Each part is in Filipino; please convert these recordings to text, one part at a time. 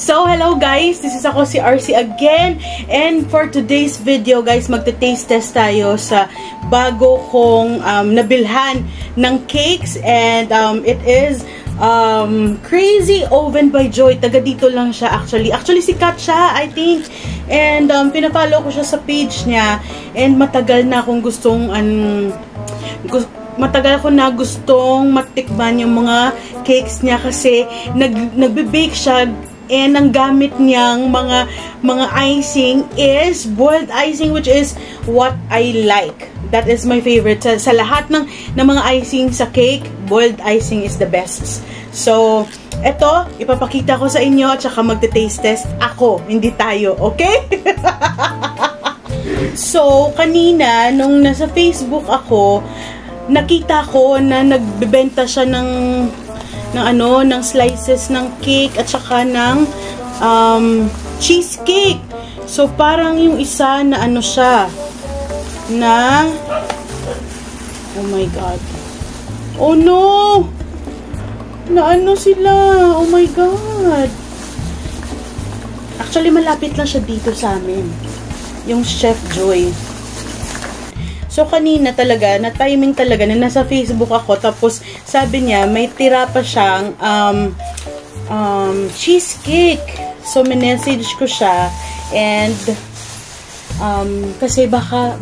So, hello guys! This is ako si RC again. And for today's video guys, magte-taste test tayo sa bago kong nabilhan ng cakes. And it is Crazy Oven by Joy. Taga dito lang siya actually. Actually, sikat siya, I think. And pinafollow ko siya sa page niya. And matagal na akong matagal ko na gustong matikman yung mga cakes niya kasi nagbe-bake siya. And ang gamit niyang mga icing is boiled icing, which is what I like. That is my favorite. Sa lahat ng mga icing sa cake, boiled icing is the best. So, eto, ipapakita ko sa inyo at saka magte-taste test ako, hindi tayo, okay? So, kanina, nung nasa Facebook ako, nakita ko na nagbebenta siya ng slices ng cake at saka ng cheesecake. So parang yung isa na siya na oh my god. Oh no. Na sila. Oh my god. Actually malapit lang siya dito sa amin. Yung Chef Joy. So, kanina talaga, na-timing talaga, na nasa Facebook ako, tapos sabi niya, may tira pa siyang cheesecake. So, minessage ko siya, and kasi baka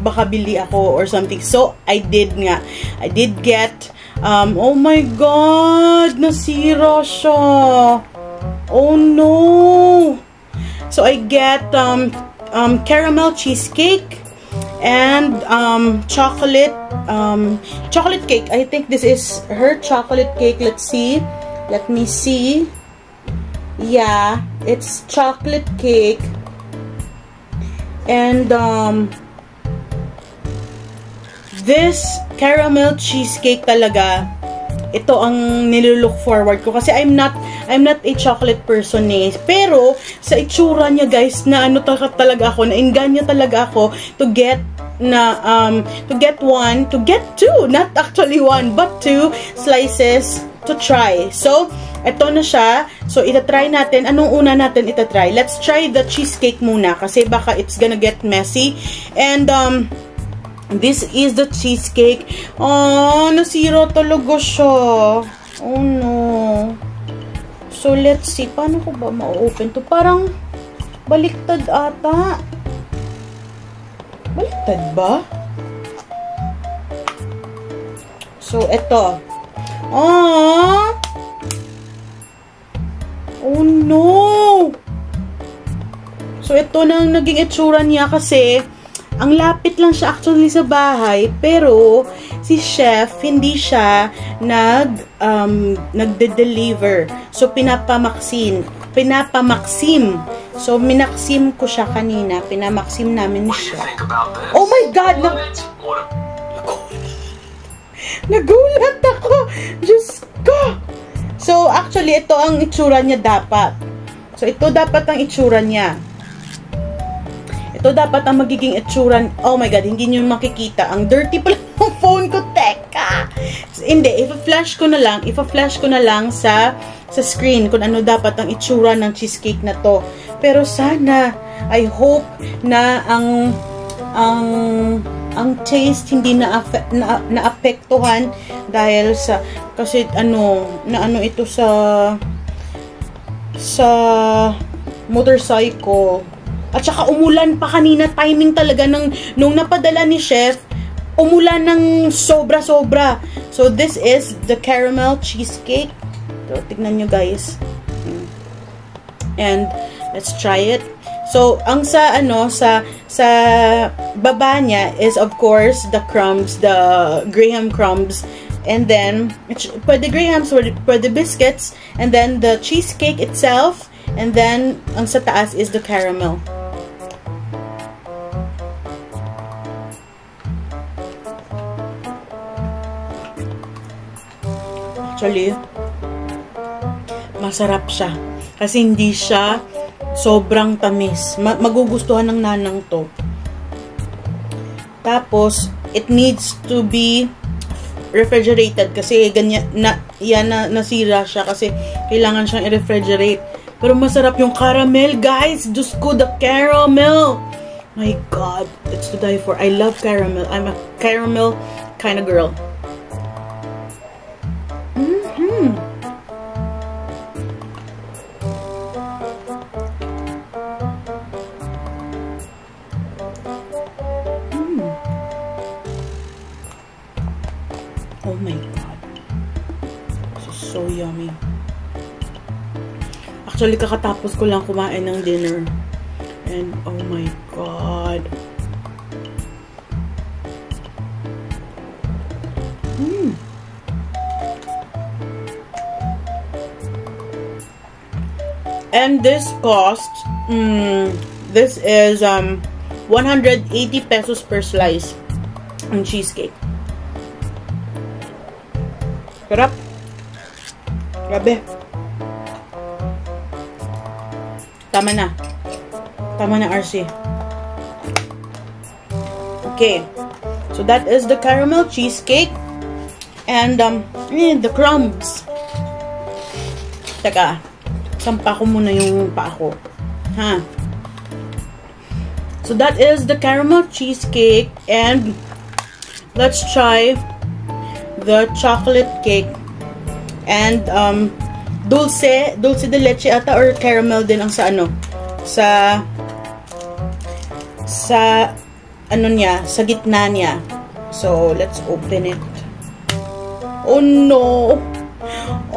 makabili ako or something. So, I did nga. I did get, oh my god, nasira siya. Oh no. So, I get caramel cheesecake, and chocolate cake. I think this is her chocolate cake. Let's see. Let me see. Yeah, it's chocolate cake. And this caramel cheesecake talaga, ito ang nilulook forward ko kasi I'm not a chocolate person eh. Pero sa itsura niya guys, na talaga ako, nainganyo talaga ako to get two, not actually one, but two slices to try. So, ito na siya. So, itatry natin. Anong una natin itatry? Let's try the cheesecake muna kasi baka it's gonna get messy. And this is the cheesecake. Oh, nasira talaga siya. Oh no. So, let's see. Paano ko ba ma-open to? Parang baliktad ata. Baliktad ba? So, eto. Oh! Oh no! So, ito na naging itsura niya kasi ang lapit lang siya actually sa bahay, pero si chef hindi siya nagde-deliver. So pinapamaksim. So minaksim ko siya kanina, pinamaksim namin siya. Oh my god, nagulat ako. Diyos ko. So actually ito ang itsura niya dapat. So ito dapat ang itsura niya. Ito dapat ang magiging itsura. Oh my god, hindi nyo makikita. Ang dirty pala ng phone ko. Teka! Hindi, ipa-flash ko na lang sa screen kung ano dapat ang itsura ng cheesecake na to. Pero sana, I hope na ang taste hindi naapektuhan dahil sa, kasi ito sa motorcycle. At saka umulan pa kanina, timing talaga nung napadala ni chef, umulan ng sobra-sobra. So this is the caramel cheesecake. So tignan nyo guys. And let's try it. So ang sa baba niya is of course the crumbs, the graham crumbs. And then pwede grahams, pwede biscuits, and then the cheesecake itself, and then ang sa taas is the caramel. Actually, masarap siya. Kasi hindi siya sobrang tamis. Magugustuhan ng nanang to. Tapos, it needs to be refrigerated kasi ganyan nasira siya kasi kailangan siyang i-refrigerate Pero masarap yung caramel, guys. Diyos ko, the caramel. My God, it's to die for. I love caramel. I'm a caramel kind of girl. Oh my God. This is so yummy. Actually, kakatapos ko lang kumain ng dinner. And, oh my God. And this cost, this is 180 pesos per slice ang cheesecake. Sarap. Grabe. Tama na. Tama na, RC. Okay. So that is the caramel cheesecake. And the crumbs. Teka. Sampa ko muna yung paa ko. Ha? So that is the caramel cheesecake. And let's try the chocolate cake. And dulce de leche ata or caramel din ang sa ano. Sa ano niya, sa gitna niya. So let's open it. Oh no.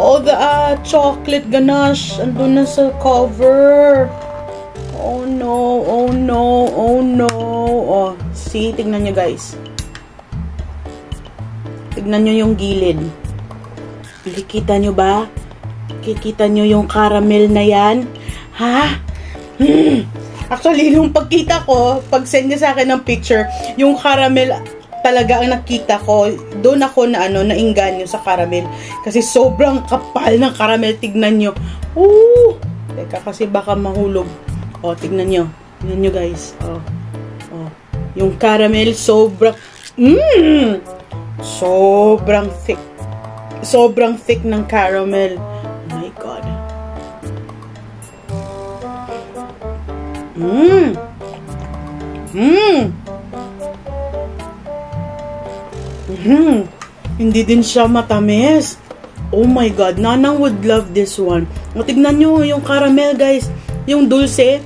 Oh, the chocolate ganache andun na sa cover. Oh no, oh no, oh no. Oh, see, tignan nyo guys. Tignan nyo yung gilid. Kikita nyo ba? Kikita nyo yung caramel na yan? Ha? Actually, yung pagkita ko, pag send niya sa akin ng picture, yung caramel talaga ang nakita ko. Doon ako na nainganyo sa caramel. Kasi sobrang kapal ng caramel. Tignan nyo. Ooh! Teka, kasi baka mahulog. Oh, tignan nyo. Tignan nyo guys. Oh. Oh. Yung caramel, sobrang thick. Sobrang thick ng caramel. Oh my God. Hindi din siya matamis. Oh my God. Nanang would love this one. O, tignan nyo yung caramel, guys. Yung dulce.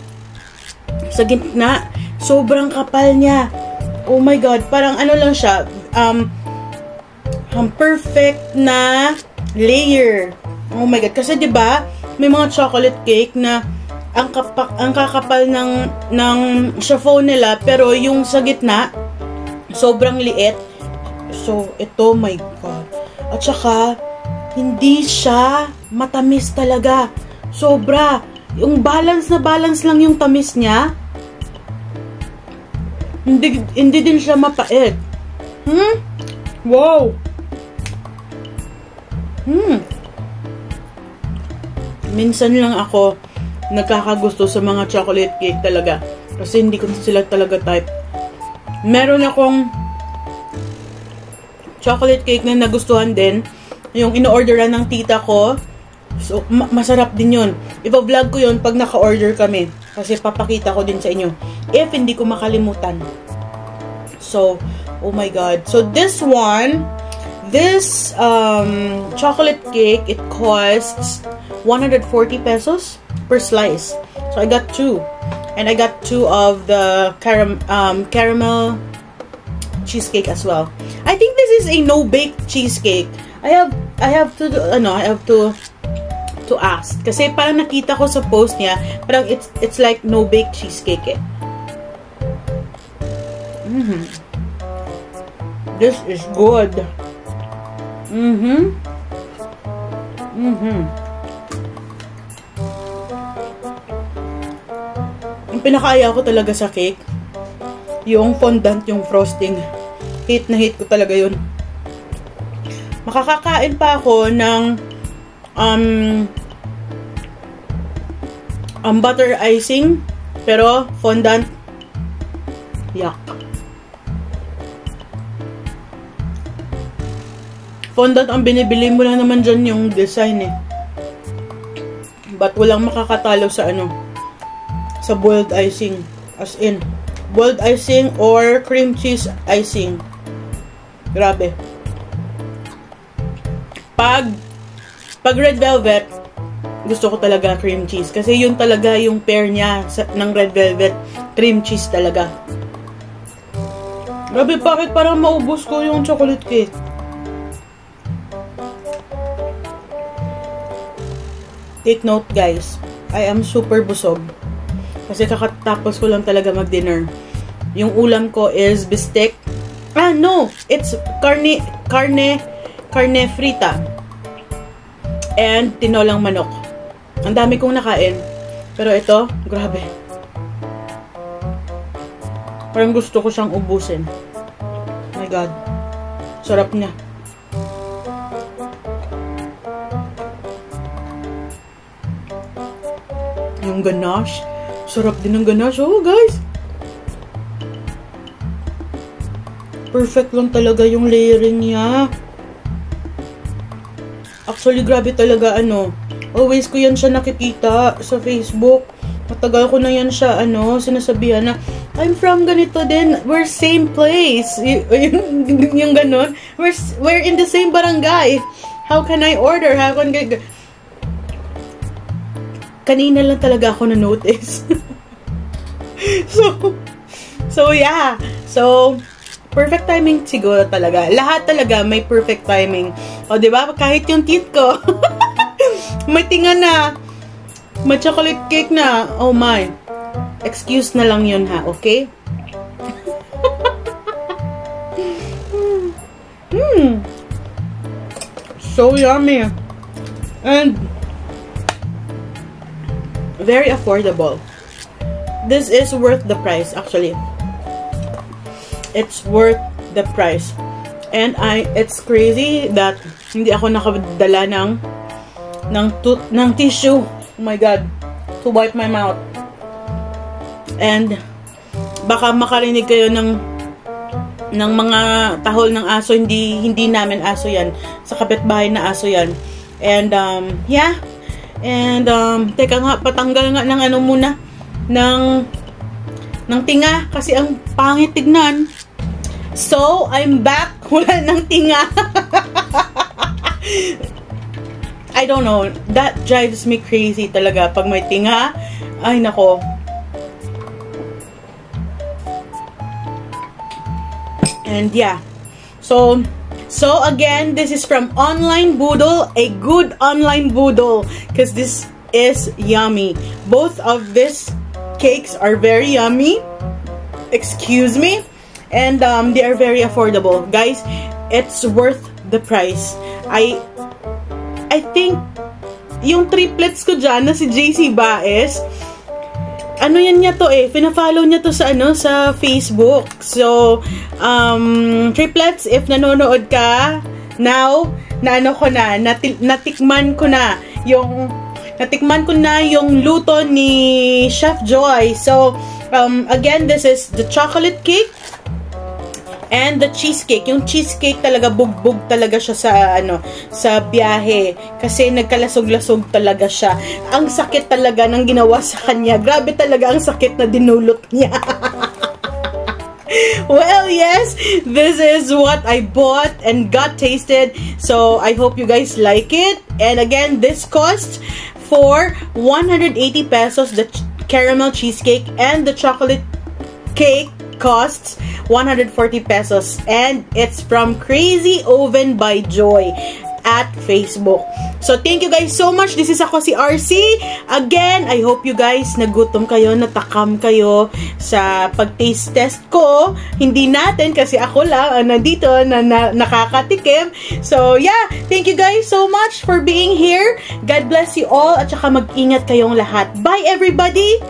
Sa gitna. Sobrang kapal niya. Oh my God. Parang ano lang siya. Perfect na layer. Oh my God. Kasi 'di ba, may mga chocolate cake na ang kakapal ng chiffon nila, pero yung sa gitna sobrang liit. So, ito, my God. At saka hindi siya matamis talaga. Sobra. Yung balance na balance lang yung tamis niya. Hindi din siya mapait. Wow. Minsan lang ako nagkakagusto sa mga chocolate cake talaga. Kasi hindi ko sila talaga type. Meron akong chocolate cake na nagustuhan din. Yung in-orderan ng tita ko. So, masarap din yun. Ipa-vlog ko yun pag naka-order kami. Kasi papakita ko din sa inyo. If hindi ko makalimutan. So, oh my God. So, this one, this chocolate cake, it costs 140 pesos per slice. So, I got two. And I got two of the caramel cheesecake as well. I think this is a no-bake cheesecake. I have to ask. Kasi parang nakita ko sa post niya, parang it's like no-bake cheesecake eh. This is good. Ang pinakaaya ko talaga sa cake, yung fondant, yung frosting. Hate na hate ko talaga yun. Makakakain pa ako ng butter icing, pero fondant, yuck. Fondant ang binibili mo lang naman dyan yung design eh. But walang makakatalo sa ano, sa boiled icing. As in, boiled icing or cream cheese icing. Grabe. Pag red velvet, gusto ko talaga cream cheese. Kasi yun talaga yung pair niya ng red velvet. Cream cheese talaga. Grabe, bakit parang maubos ko yung chocolate cake? Take note guys, I am super busog. Kasi kakatapos ko lang talaga mag-dinner. Yung ulam ko is bistec. Ah, no! It's carne frita. And tinolang manok. Ang dami kong nakain. Pero ito, grabe. Parang gusto ko siyang ubusin. Oh my God. Sarap niya. Yung ganache. Sarap din ng ganache. Oh, guys. Perfect lang talaga yung layering niya. Actually, grabe talaga, ano. Always ko yan siya nakikita sa Facebook. Matagal ko na yan siya, ano, sinasabihan na, I'm from ganito din. We're same place. Yung ganon. We're in the same barangay. How can I order? How can I... Kanina lang talaga ako na-notice. So, yeah. So, perfect timing siguro talaga. Lahat talaga may perfect timing. O, diba? Kahit yung teeth ko. May tinga na. May chocolate cake na. Oh my. Excuse na lang yun ha, okay? So yummy. And very affordable. This is worth the price actually. It's worth the price. And it's crazy that hindi ako nakadala ng tissue. Oh my God. To wipe my mouth. And baka makarinig kayo ng mga tahol ng aso. Hindi namin aso yan. Sa kapitbahay na aso yan. And yeah. And teka nga, patanggal nga ng ano muna ng tinga kasi ang pangit tignan. So, I'm back. Wala ng tinga. I don't know. That drives me crazy talaga pag may tinga. Ay, nako. And yeah. So again, this is from Online Boodle, a good online boodle, because this is yummy. Both of these cakes are very yummy. Excuse me. And they are very affordable. Guys, it's worth the price. I think yung triplets ko dyan na si JC Baez, ano yan niya to eh, pina-follow niya to sa ano, sa Facebook. So, triplets, if nanonood ka, now, natikman ko na yung luto ni Chef Joy. So, again, this is the chocolate cake and the cheesecake. Yung cheesecake talaga, bugbog talaga siya sa, ano, sa biyahe. Kasi nagkalasog-lasog talaga siya. Ang sakit talaga ng ginawa sa kanya. Grabe talaga ang sakit na dinulot niya. Well, yes, this is what I bought and got tasted. So, I hope you guys like it. And again, this cost for 180 pesos, the caramel cheesecake, and the chocolate cake costs 140 pesos. And it's from Crazy Oven by Joy at Facebook. So, thank you guys so much. This is ako si RC. Again, I hope you guys nagutom kayo, natakam kayo sa pag-taste test ko. Hindi natin kasi ako lang nandito na nakakatikim. So, yeah. Thank you guys so much for being here. God bless you all at saka mag-ingat kayong lahat. Bye, everybody!